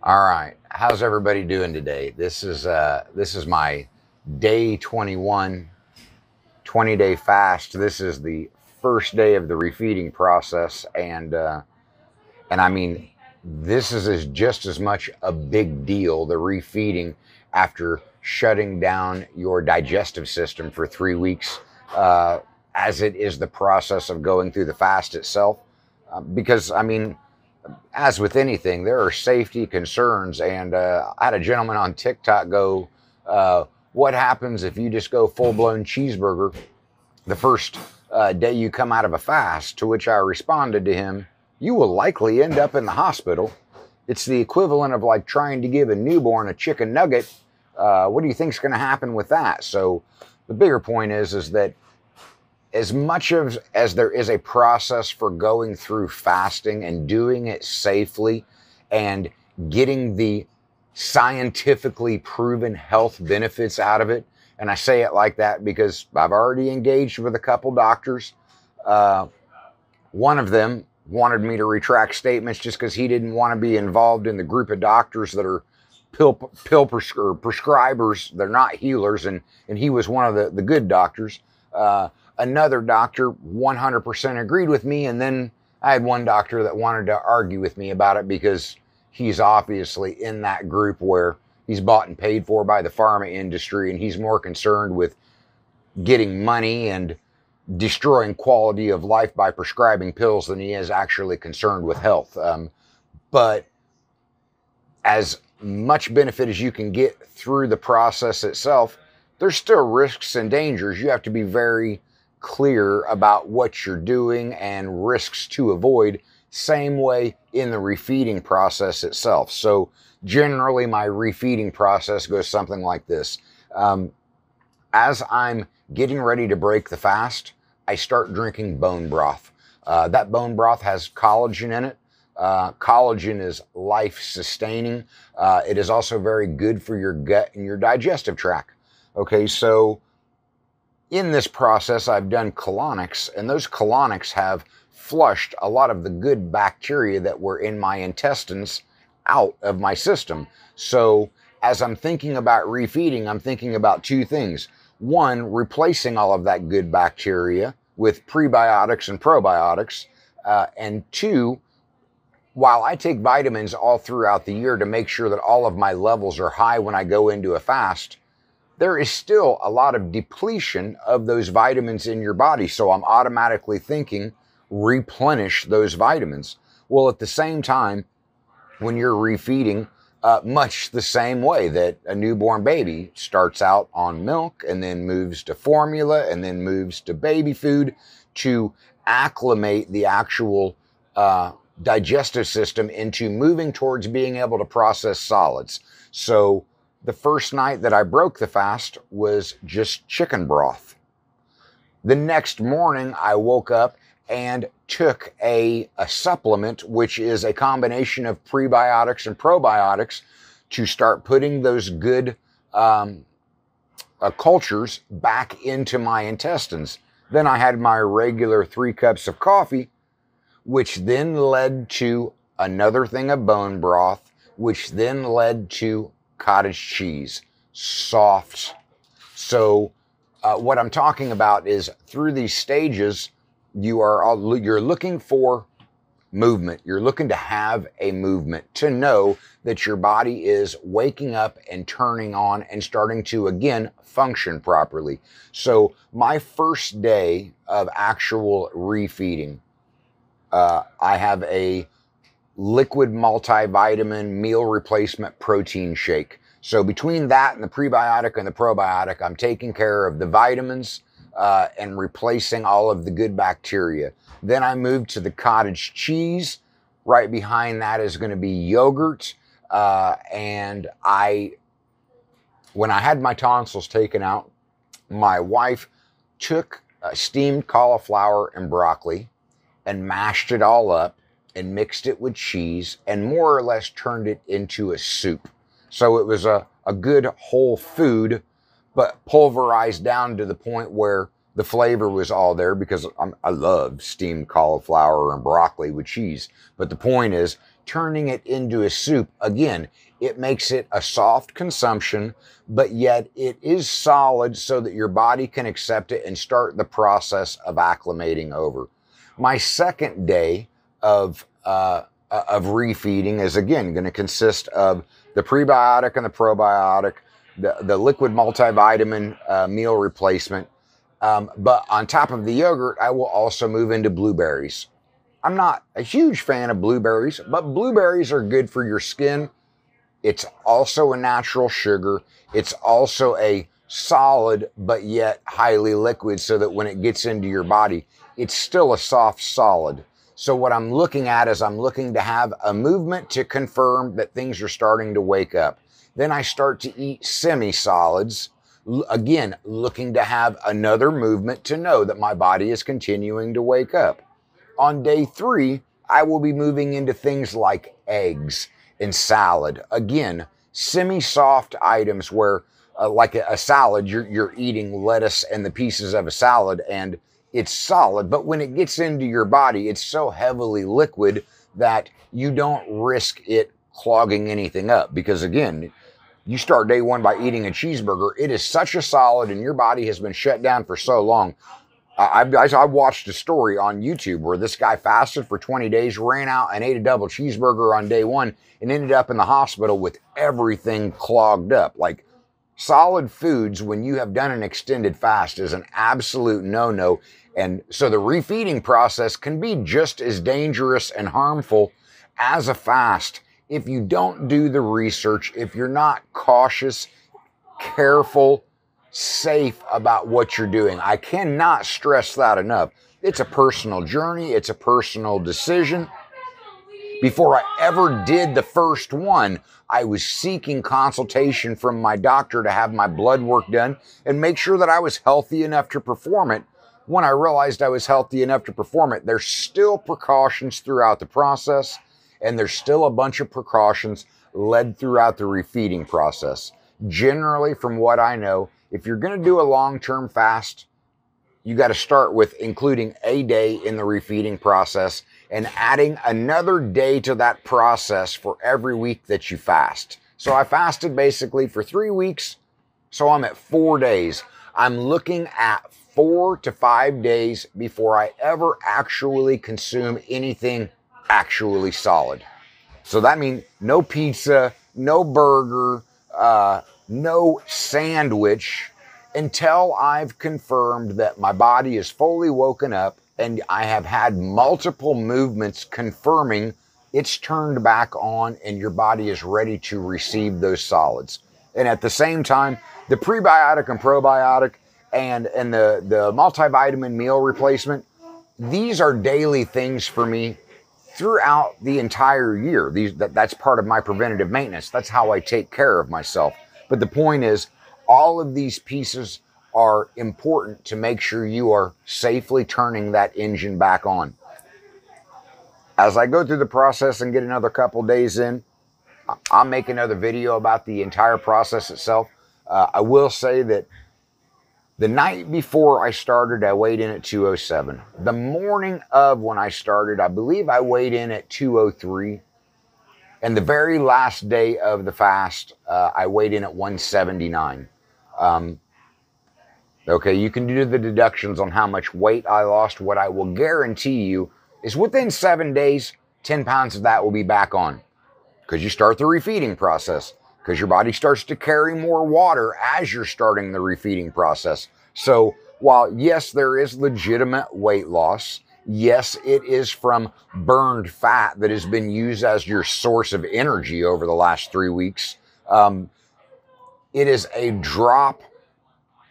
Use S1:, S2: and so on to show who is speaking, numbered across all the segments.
S1: All right, how's everybody doing today? This is my day 21, 20-day fast. This is the first day of the refeeding process, and I mean, this is just as much a big deal, the refeeding, after shutting down your digestive system for 3 weeks, as it is the process of going through the fast itself. Because I mean, as with anything, there are safety concerns. And I had a gentleman on TikTok go, what happens if you just go full blown cheeseburger the first day you come out of a fast? To which I responded to him, you will likely end up in the hospital. It's the equivalent of like trying to give a newborn a chicken nugget. What do you think is going to happen with that? So the bigger point is that as much as there is a process for going through fasting and doing it safely and getting the scientifically proven health benefits out of it, and I say it like that because I've already engaged with a couple doctors. One of them wanted me to retract statements just because he didn't want to be involved in the group of doctors that are prescribers. They're not healers, and he was one of the good doctors. Another doctor 100% agreed with me, and then I had one doctor that wanted to argue with me about it because he's obviously in that group where he's bought and paid for by the pharma industry, and he's more concerned with getting money and destroying quality of life by prescribing pills than he is actually concerned with health. But as much benefit as you can get through the process itself, there's still risks and dangers. You have to be very clear about what you're doing and risks to avoid. Same way in the refeeding process itself. So generally my refeeding process goes something like this. As I'm getting ready to break the fast, I start drinking bone broth. That bone broth has collagen in it. Collagen is life-sustaining. It is also very good for your gut and your digestive tract. Okay, so in this process, I've done colonics, and those colonics have flushed a lot of the good bacteria that were in my intestines out of my system. So as I'm thinking about refeeding, I'm thinking about two things. One, replacing all of that good bacteria with prebiotics and probiotics. And two, while I take vitamins all throughout the year to make sure that all of my levels are high when I go into a fast, there is still a lot of depletion of those vitamins in your body. So I'm automatically thinking, replenish those vitamins. Well, at the same time, when you're refeeding, much the same way that a newborn baby starts out on milk and then moves to formula and then moves to baby food to acclimate the actual digestive system into moving towards being able to process solids. So the first night that I broke the fast was just chicken broth. The next morning, I woke up and took a supplement, which is a combination of prebiotics and probiotics, to start putting those good cultures back into my intestines. Then I had my regular 3 cups of coffee, which then led to another thing of bone broth, which then led to cottage cheese, soft. So what I'm talking about is through these stages, you're looking for movement. You're looking to have a movement, to know that your body is waking up and turning on and starting to, again, function properly. So my first day of actual refeeding, I have a liquid multivitamin meal replacement protein shake. So between that and the prebiotic and the probiotic, I'm taking care of the vitamins and replacing all of the good bacteria. Then I moved to the cottage cheese. Right behind that is going to be yogurt. And when I had my tonsils taken out, my wife took steamed cauliflower and broccoli and mashed it all up and mixed it with cheese and more or less turned it into a soup. So it was a good whole food, but pulverized down to the point where the flavor was all there, because I love steamed cauliflower and broccoli with cheese. But the point is, turning it into a soup. Again, it makes it a soft consumption, but yet it is solid so that your body can accept it and start the process of acclimating over. My second day of refeeding is again going to consist of the prebiotic and the probiotic, the liquid multivitamin meal replacement. But on top of the yogurt, I will also move into blueberries. I'm not a huge fan of blueberries, but blueberries are good for your skin. It's also a natural sugar. It's also a solid, but yet highly liquid, so that when it gets into your body, it's still a soft solid. So what I'm looking at is I'm looking to have a movement to confirm that things are starting to wake up. Then I start to eat semi-solids. Again, looking to have another movement to know that my body is continuing to wake up. On day 3, I will be moving into things like eggs and salad. Again, semi-soft items where, like a salad, you're eating lettuce and the pieces of a salad and it's solid. But when it gets into your body, it's so heavily liquid that you don't risk it clogging anything up. Because again, you start day 1 by eating a cheeseburger. It is such a solid and your body has been shut down for so long. I watched a story on YouTube where this guy fasted for 20 days, ran out and ate a double cheeseburger on day 1 and ended up in the hospital with everything clogged up. Like, solid foods, when you have done an extended fast, is an absolute no-no. And so the refeeding process can be just as dangerous and harmful as a fast if you don't do the research, if you're not cautious, careful, safe about what you're doing. I cannot stress that enough. It's a personal journey. It's a personal decision. Before I ever did the first one, I was seeking consultation from my doctor to have my blood work done and make sure that I was healthy enough to perform it. When I realized I was healthy enough to perform it, there's still precautions throughout the process, and there's still a bunch of precautions led throughout the refeeding process. Generally, from what I know, if you're going to do a long-term fast, you got to start with including a day in the refeeding process and adding another day to that process for every week that you fast. So I fasted basically for 3 weeks, so I'm at 4 days. I'm looking at 4 to 5 days before I ever actually consume anything actually solid. So that means no pizza, no burger, no sandwich, until I've confirmed that my body is fully woken up and I have had multiple movements confirming it's turned back on and your body is ready to receive those solids. And at the same time, the prebiotic and probiotic and the multivitamin meal replacement, these are daily things for me throughout the entire year. That's part of my preventative maintenance. That's how I take care of myself. But the point is, all of these pieces are important to make sure you are safely turning that engine back on. As I go through the process and get another couple days in, I'll make another video about the entire process itself. I will say that the night before I started, I weighed in at 207. The morning of when I started, I believe I weighed in at 203. And the very last day of the fast, I weighed in at 179. Okay, you can do the deductions on how much weight I lost. What I will guarantee you is within 7 days, 10 pounds of that will be back on. Because you start the refeeding process. Because your body starts to carry more water as you're starting the refeeding process. So while, yes, there is legitimate weight loss, yes, it is from burned fat that has been used as your source of energy over the last 3 weeks. It is a drop,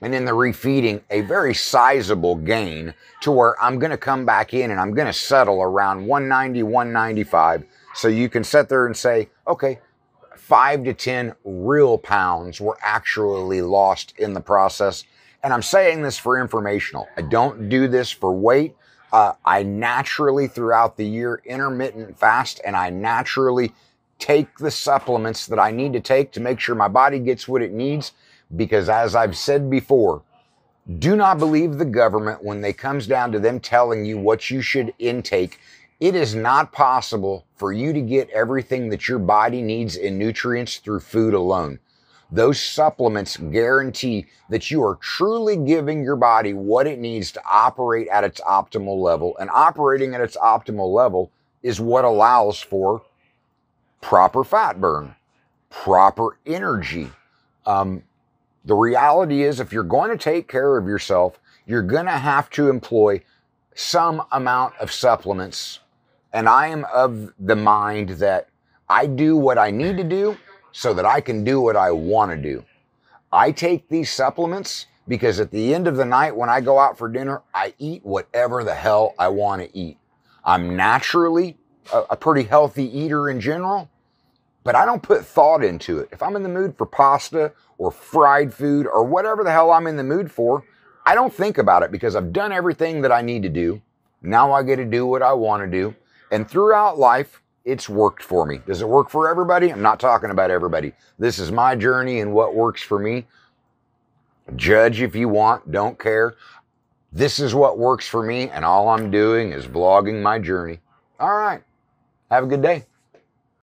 S1: and in the refeeding, a very sizable gain to where I'm going to come back in and I'm going to settle around 190, 195. So you can sit there and say, okay, 5 to 10 real pounds were actually lost in the process. And I'm saying this for informational. I don't do this for weight. I naturally, throughout the year, intermittent fast, and I naturally take the supplements that I need to take to make sure my body gets what it needs. Because as I've said before, do not believe the government when it comes down to them telling you what you should intake It is not possible for you to get everything that your body needs in nutrients through food alone. Those supplements guarantee that you are truly giving your body what it needs to operate at its optimal level. And operating at its optimal level is what allows for proper fat burn, proper energy. The reality is, if you're going to take care of yourself, you're going to have to employ some amount of supplements. And I am of the mind that I do what I need to do so that I can do what I want to do. I take these supplements because at the end of the night when I go out for dinner, I eat whatever the hell I want to eat. I'm naturally a pretty healthy eater in general, but I don't put thought into it. If I'm in the mood for pasta or fried food or whatever the hell I'm in the mood for, I don't think about it because I've done everything that I need to do. Now I get to do what I want to do. And throughout life, it's worked for me. Does it work for everybody? I'm not talking about everybody. This is my journey and what works for me. Judge if you want, don't care. This is what works for me, and all I'm doing is vlogging my journey. All right. Have a good day.